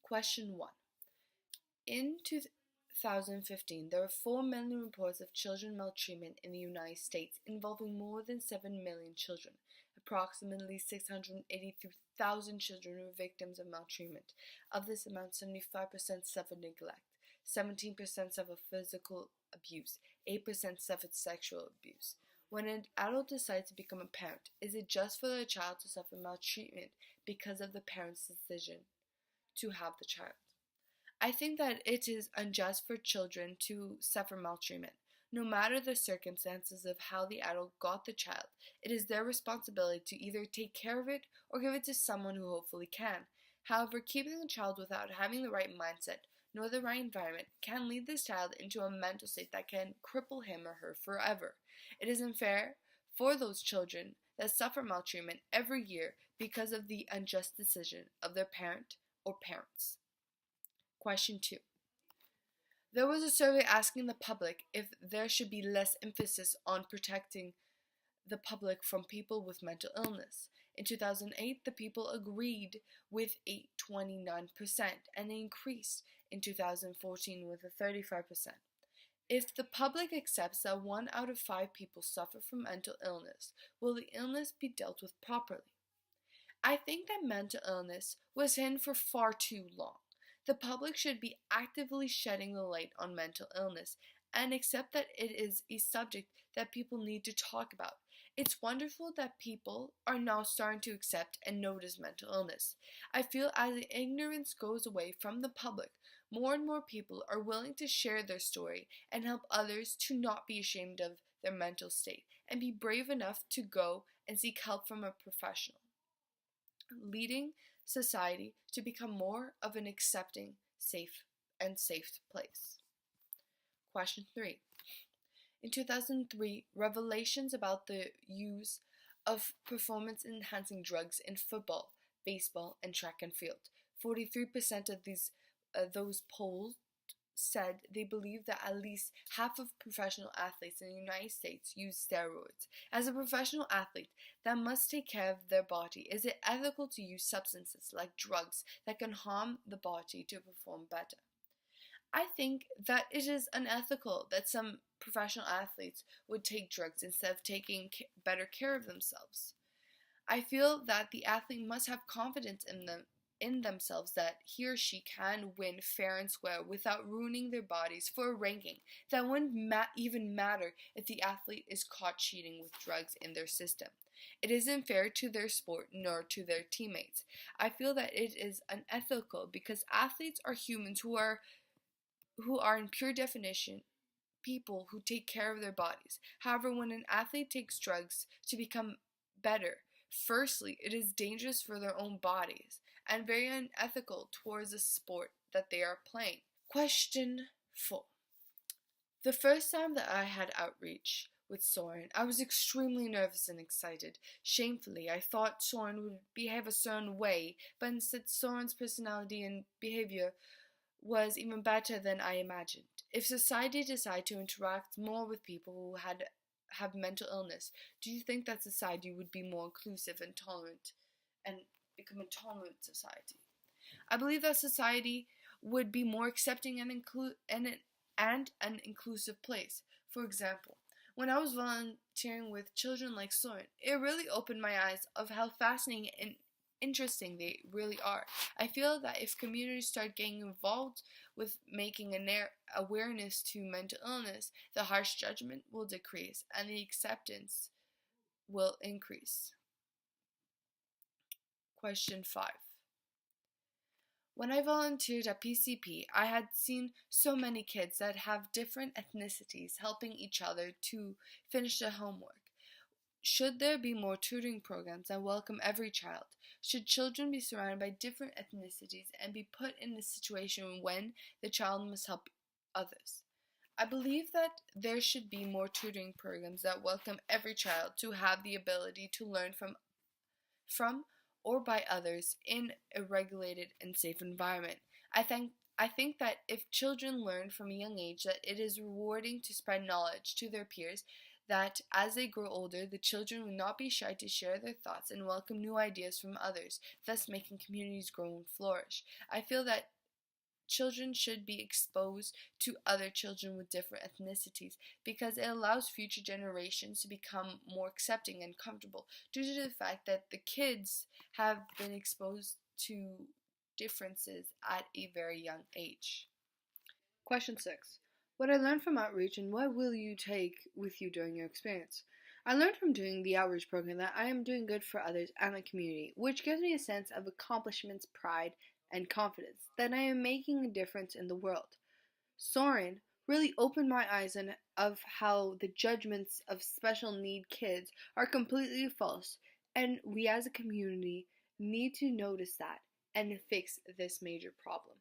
Question 1. In 2015, there were 4 million reports of children maltreatment in the United States, involving more than 7 million children. Approximately 683,000 children were victims of maltreatment. Of this amount, 75% suffered neglect, 17% suffered physical abuse, 8% suffered sexual abuse. When an adult decides to become a parent, is it just for their child to suffer maltreatment because of the parent's decision to have the child? I think that it is unjust for children to suffer maltreatment. No matter the circumstances of how the adult got the child, it is their responsibility to either take care of it or give it to someone who hopefully can. However, keeping the child without having the right mindset nor the right environment can lead this child into a mental state that can cripple him or her forever. It isn't fair for those children that suffer maltreatment every year because of the unjust decision of their parent or parents. Question 2. There was a survey asking the public if there should be less emphasis on protecting the public from people with mental illness. In 2008, the people agreed with a 29% and increased in 2014 with a 35%. If the public accepts that 1 out of 5 people suffer from mental illness, will the illness be dealt with properly? I think that mental illness was hidden for far too long. The public should be actively shedding the light on mental illness and accept that it is a subject that people need to talk about. It's wonderful that people are now starting to accept and notice mental illness. I feel as the ignorance goes away from the public, more and more people are willing to share their story and help others to not be ashamed of their mental state and be brave enough to go and seek help from a professional, leading society to become more of an accepting, safe place. Question 3. In 2003, revelations about the use of performance-enhancing drugs in football, baseball, and track and field. 43% of those polled said they believe that at least half of professional athletes in the United States use steroids. As a professional athlete that must take care of their body, is it ethical to use substances like drugs that can harm the body to perform better? I think that it is unethical that some professional athletes would take drugs instead of taking better care of themselves. I feel that the athlete must have confidence in themselves that he or she can win fair and square without ruining their bodies for a ranking that wouldn't even matter if the athlete is caught cheating with drugs in their system. It isn't fair to their sport nor to their teammates. I feel that it is unethical because athletes are humans who are in pure definition people who take care of their bodies. However, when an athlete takes drugs to become better, firstly, it is dangerous for their own bodies and very unethical towards the sport that they are playing. Question 4. The first time that I had outreach with Soren, I was extremely nervous and excited. Shamefully, I thought Soren would behave a certain way, but instead Soren's personality and behavior was even better than I imagined. If society decided to interact more with people who have mental illness, do you think that society would be more inclusive and tolerant and become a tolerant society? I believe that society would be more accepting and an inclusive place. For example, when I was volunteering with children like Soren, it really opened my eyes of how fascinating and interesting they really are. I feel that if communities start getting involved with making an awareness to mental illness, the harsh judgment will decrease and the acceptance will increase. Question 5. When I volunteered at PCP, I had seen so many kids that have different ethnicities helping each other to finish their homework. Should there be more tutoring programs that welcome every child? Should children be surrounded by different ethnicities and be put in a situation when the child must help others? I believe that there should be more tutoring programs that welcome every child to have the ability to learn from or by others in a regulated and safe environment. I think that if children learn from a young age that it is rewarding to spread knowledge to their peers, that as they grow older, the children will not be shy to share their thoughts and welcome new ideas from others, thus making communities grow and flourish. I feel that children should be exposed to other children with different ethnicities because it allows future generations to become more accepting and comfortable due to the fact that the kids have been exposed to differences at a very young age. Question 6. What I learned from outreach and what will you take with you during your experience? I learned from doing the outreach program that I am doing good for others and the community, which gives me a sense of accomplishments, pride, and confidence that I am making a difference in the world. Soren really opened my eyes on of how the judgments of special need kids are completely false, and we as a community need to notice that and fix this major problem.